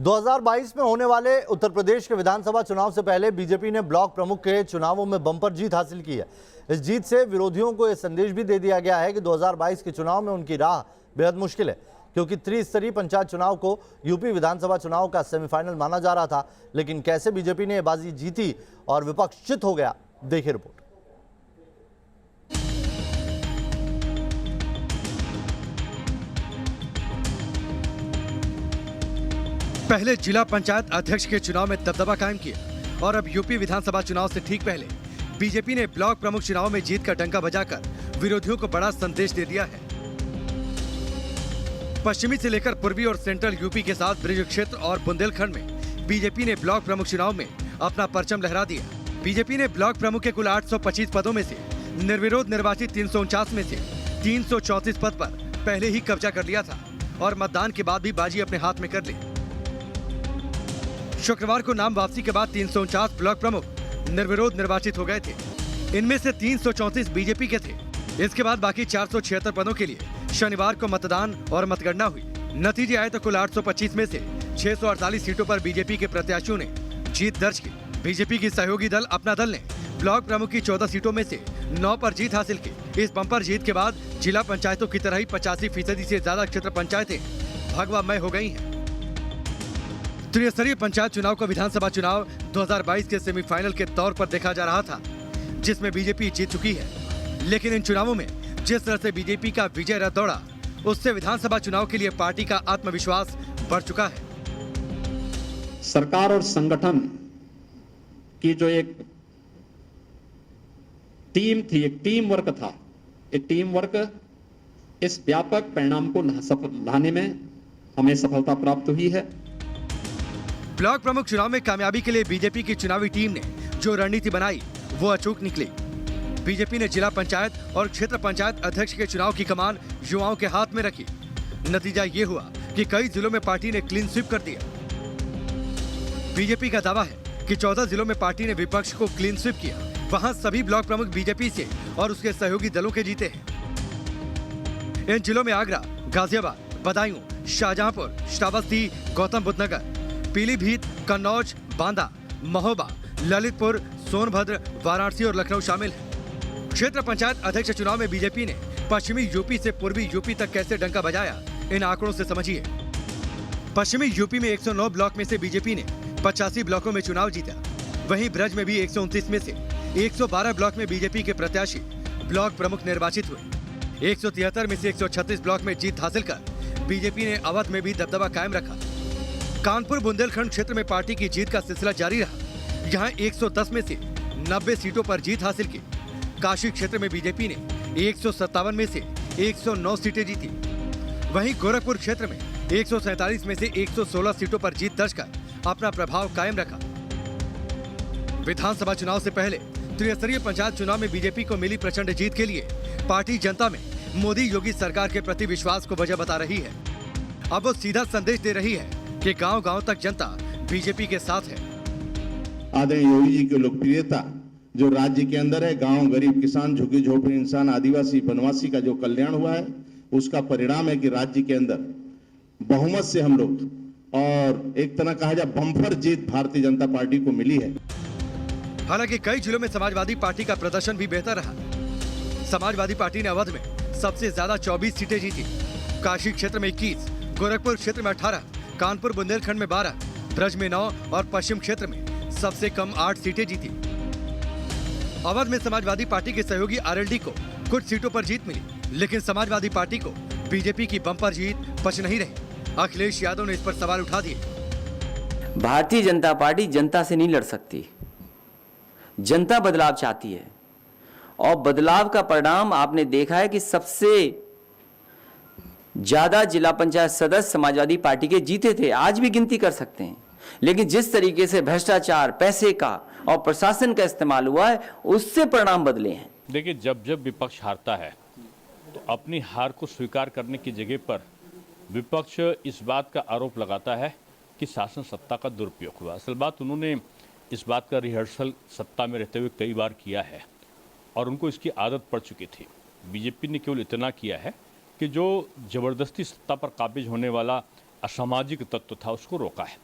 2022 में होने वाले उत्तर प्रदेश के विधानसभा चुनाव से पहले बीजेपी ने ब्लॉक प्रमुख के चुनावों में बम्पर जीत हासिल की है। इस जीत से विरोधियों को यह संदेश भी दे दिया गया है कि 2022 के चुनाव में उनकी राह बेहद मुश्किल है, क्योंकि त्रिस्तरीय पंचायत चुनाव को यूपी विधानसभा चुनाव का सेमीफाइनल माना जा रहा था। लेकिन कैसे बीजेपी ने यह बाजी जीती और विपक्ष चित हो गया, देखिए रिपोर्ट। पहले जिला पंचायत अध्यक्ष के चुनाव में दबदबा कायम किया और अब यूपी विधानसभा चुनाव से ठीक पहले बीजेपी ने ब्लॉक प्रमुख चुनाव में जीत का डंका बजाकर विरोधियों को बड़ा संदेश दे दिया है। पश्चिमी से लेकर पूर्वी और सेंट्रल यूपी के साथ ब्रिज क्षेत्र और बुंदेलखंड में बीजेपी ने ब्लॉक प्रमुख चुनाव में अपना परचम लहरा दिया। बीजेपी ने ब्लॉक प्रमुख के कुल 825 पदों में से निर्विरोध निर्वाचित 349 में से 334 पद पर पहले ही कब्जा कर लिया था और मतदान के बाद भी बाजी अपने हाथ में कर ली। शुक्रवार को नाम वापसी के बाद 349 ब्लॉक प्रमुख निर्विरोध निर्वाचित हो गए थे। इनमें से 334 बीजेपी के थे। इसके बाद बाकी 476 पदों के लिए शनिवार को मतदान और मतगणना हुई। नतीजे आए तो कुल 825 में से 648 सीटों पर बीजेपी के प्रत्याशियों ने जीत दर्ज की। बीजेपी की सहयोगी दल अपना दल ने ब्लॉक प्रमुख की 14 सीटों में से 9 पर जीत हासिल की। इस बम्पर जीत के बाद जिला पंचायतों की तरह ही 85% से ज्यादा क्षेत्र पंचायतें भगवामय हो गई हैं। त्रिस्तरीय पंचायत चुनाव को विधानसभा चुनाव 2022 के सेमीफाइनल के तौर पर देखा जा रहा था, जिसमें बीजेपी जीत चुकी है। लेकिन इन चुनावों में जिस तरह से बीजेपी का विजय रथ दौड़ा, उससे विधानसभा चुनाव के लिए पार्टी का आत्मविश्वास बढ़ चुका है। सरकार और संगठन की जो एक टीम थी, एक टीम वर्क था, एक टीम वर्क इस व्यापक परिणाम को लाने में हमें सफलता प्राप्त हुई है। ब्लॉक प्रमुख चुनाव में कामयाबी के लिए बीजेपी की चुनावी टीम ने जो रणनीति बनाई वो अचूक निकली। बीजेपी ने जिला पंचायत और क्षेत्र पंचायत अध्यक्ष के चुनाव की कमान युवाओं के हाथ में रखी। नतीजा ये हुआ कि कई जिलों में पार्टी ने क्लीन स्वीप कर दिया। बीजेपी का दावा है कि 14 जिलों में पार्टी ने विपक्ष को क्लीन स्वीप किया। वहां सभी ब्लॉक प्रमुख बीजेपी से और उसके सहयोगी दलों के जीते हैं। इन जिलों में आगरा, गाजियाबाद, बदायूं, शाहजहांपुर, श्रावस्ती, गौतम बुद्ध नगर, पीलीभीत, कन्नौज, बांदा, महोबा, ललितपुर, सोनभद्र, वाराणसी और लखनऊ शामिल है। क्षेत्र पंचायत अध्यक्ष चुनाव में बीजेपी ने पश्चिमी यूपी से पूर्वी यूपी तक कैसे डंका बजाया, इन आंकड़ों से समझिए। पश्चिमी यूपी में 109 ब्लॉक में से बीजेपी ने 85 ब्लॉकों में चुनाव जीता। वहीं ब्रज में भी 129 में से 112 ब्लॉक में बीजेपी के प्रत्याशी ब्लॉक प्रमुख निर्वाचित हुए। 173 में से 136 ब्लॉक में जीत हासिल कर बीजेपी ने अवध में भी दबदबा कायम रखा। कानपुर बुंदेलखंड क्षेत्र में पार्टी की जीत का सिलसिला जारी रहा। यहाँ 110 में से 90 सीटों पर जीत हासिल की। काशी क्षेत्र में बीजेपी ने 157 में से 109 सीटें जीती। वहीं गोरखपुर क्षेत्र में 147 में से 116 सीटों पर जीत दर्ज कर अपना प्रभाव कायम रखा। विधानसभा चुनाव से पहले त्रिस्तरीय पंचायत चुनाव में बीजेपी को मिली प्रचंड जीत के लिए पार्टी जनता में मोदी योगी सरकार के प्रति विश्वास को वजह बता रही है। अब वो सीधा संदेश दे रही है कि गांव-गांव तक जनता बीजेपी के साथ है। आदरणीय योगी जी की लोकप्रियता जो राज्य के अंदर है, गांव, गरीब, किसान, झुग्गी झोपड़ी इंसान, आदिवासी, वनवासी का जो कल्याण हुआ है, उसका परिणाम है कि राज्य के अंदर बहुमत से हम लोग और एक तरह कहा जाए बम्पर जीत भारतीय जनता पार्टी को मिली है। हालांकि कई जिलों में समाजवादी पार्टी का प्रदर्शन भी बेहतर रहा। समाजवादी पार्टी ने अवध में सबसे ज्यादा 24 सीटें जीती। काशी क्षेत्र में 21, गोरखपुर क्षेत्र में 18, कानपुर बुंदेलखंड में 12, ब्रज में 9 और पश्चिम क्षेत्र में सबसे कम 8 सीटें जीती। अवध में समाजवादी पार्टी के सहयोगी आरएलडी को कुछ सीटों पर जीत मिली, लेकिन समाजवादी पार्टी को बीजेपी की बम्पर जीत पच नहीं रही। अखिलेश यादव ने इस पर सवाल उठा दिए। भारतीय जनता पार्टी जनता से नहीं लड़ सकती। जनता बदलाव चाहती है और बदलाव का परिणाम आपने देखा है कि सबसे ज्यादा जिला पंचायत सदस्य समाजवादी पार्टी के जीते थे। आज भी गिनती कर सकते हैं। लेकिन जिस तरीके से भ्रष्टाचार, पैसे का और प्रशासन का इस्तेमाल हुआ है, उससे परिणाम बदले हैं। देखिए, जब जब विपक्ष हारता है तो अपनी हार को स्वीकार करने की जगह पर विपक्ष इस बात का आरोप लगाता है कि शासन सत्ता का दुरुपयोग हुआ। असल बात, उन्होंने इस बात का रिहर्सल सत्ता में रहते हुए कई बार किया है और उनको इसकी आदत पड़ चुकी थी। बीजेपी ने केवल इतना किया है कि जो जबरदस्ती सत्ता पर काबिज होने वाला असामाजिक तत्व था उसको रोका है।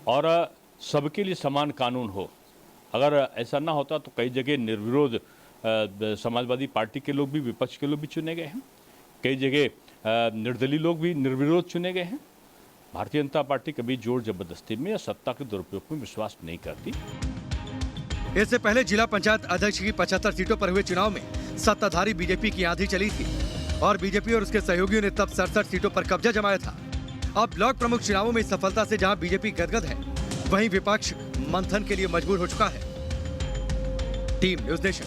और सबके लिए समान कानून हो। अगर ऐसा ना होता तो कई जगह निर्विरोध समाजवादी पार्टी के लोग भी, विपक्ष के लोग भी चुने गए हैं, कई जगह निर्दलीय लोग भी निर्विरोध चुने गए हैं। भारतीय जनता पार्टी कभी जोर जबरदस्ती में या सत्ता के दुरुपयोग में विश्वास नहीं करती। इससे पहले जिला पंचायत अध्यक्ष की 75 सीटों पर हुए चुनाव में सत्ताधारी बीजेपी की आंधी चली थी और बीजेपी और उसके सहयोगियों ने तब 67 सीटों पर कब्जा जमाया था। अब ब्लॉक प्रमुख चुनावों में इस सफलता से जहां बीजेपी गदगद है, वहीं विपक्ष मंथन के लिए मजबूर हो चुका है। Team news nation.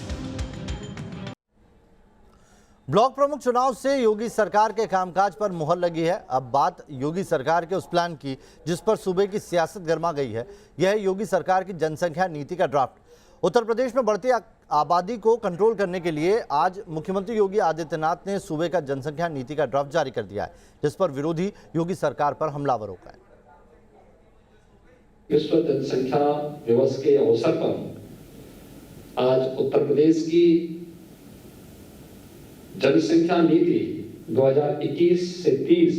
ब्लॉक प्रमुख चुनाव से योगी सरकार के कामकाज पर मुहर लगी है। अब बात योगी सरकार के उस प्लान की जिस पर सूबे की सियासत गर्मा गई है। यह है योगी सरकार की जनसंख्या नीति का ड्राफ्ट। उत्तर प्रदेश में बढ़ती आबादी को कंट्रोल करने के लिए आज मुख्यमंत्री योगी आदित्यनाथ ने सूबे का जनसंख्या नीति का ड्राफ्ट जारी कर दिया है, जिस पर विरोधी योगी सरकार पर हमलावर हो गए। विश्व जनसंख्या दिवस के अवसर पर आज उत्तर प्रदेश की जनसंख्या नीति 2021 से 30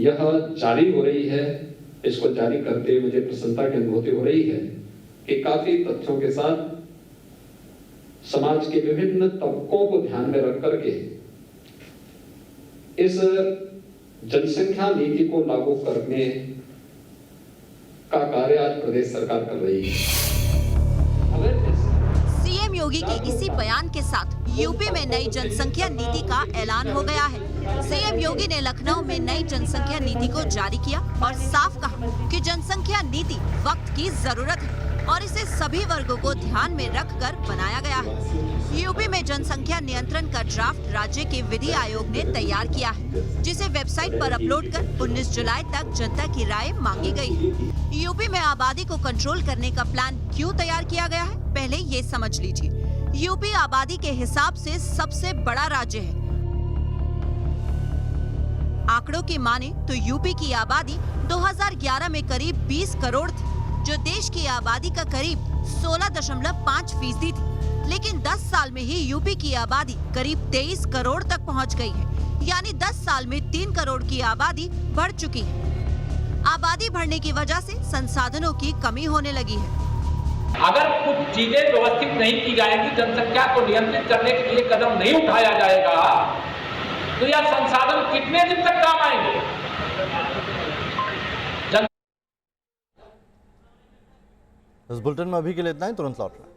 यह जारी हो रही है। इसको जारी करते हुए मुझे प्रसन्नता की अनुभूति हो रही है कि काफी तथ्यों के साथ समाज के विभिन्न तबकों को ध्यान में रख करके इस जनसंख्या नीति को लागू करने का कार्य आज प्रदेश सरकार कर रही है। सीएम योगी के इसी बयान के साथ यूपी में नई जनसंख्या नीति का ऐलान हो गया है। सीएम योगी ने लखनऊ में नई जनसंख्या नीति को जारी किया और साफ कहा कि जनसंख्या नीति वक्त की जरूरत है और इसे सभी वर्गों को ध्यान में रखकर बनाया गया है। यूपी में जनसंख्या नियंत्रण का ड्राफ्ट राज्य के विधि आयोग ने तैयार किया है, जिसे वेबसाइट पर अपलोड कर 19 जुलाई तक जनता की राय मांगी गई है। यूपी में आबादी को कंट्रोल करने का प्लान क्यों तैयार किया गया है, पहले ये समझ लीजिए। यूपी आबादी के हिसाब से सबसे बड़ा राज्य है। आंकड़ों की माने तो यूपी की आबादी 2011 में करीब 20 करोड़ थी, जो देश की आबादी का करीब 16.5% थी। लेकिन 10 साल में ही यूपी की आबादी करीब 23 करोड़ तक पहुंच गई है, यानी 10 साल में 3 करोड़ की आबादी बढ़ चुकी है। आबादी बढ़ने की वजह से संसाधनों की कमी होने लगी है। अगर कुछ चीजें व्यवस्थित नहीं की जाएगी, जनसंख्या को नियंत्रित करने के लिए कदम नहीं उठाया जाएगा, तो यह संसाधन कितने दिन तक काम आएंगे? इस बुलेटिन में अभी के लिए इतना ही। तुरंत लौट रहा है।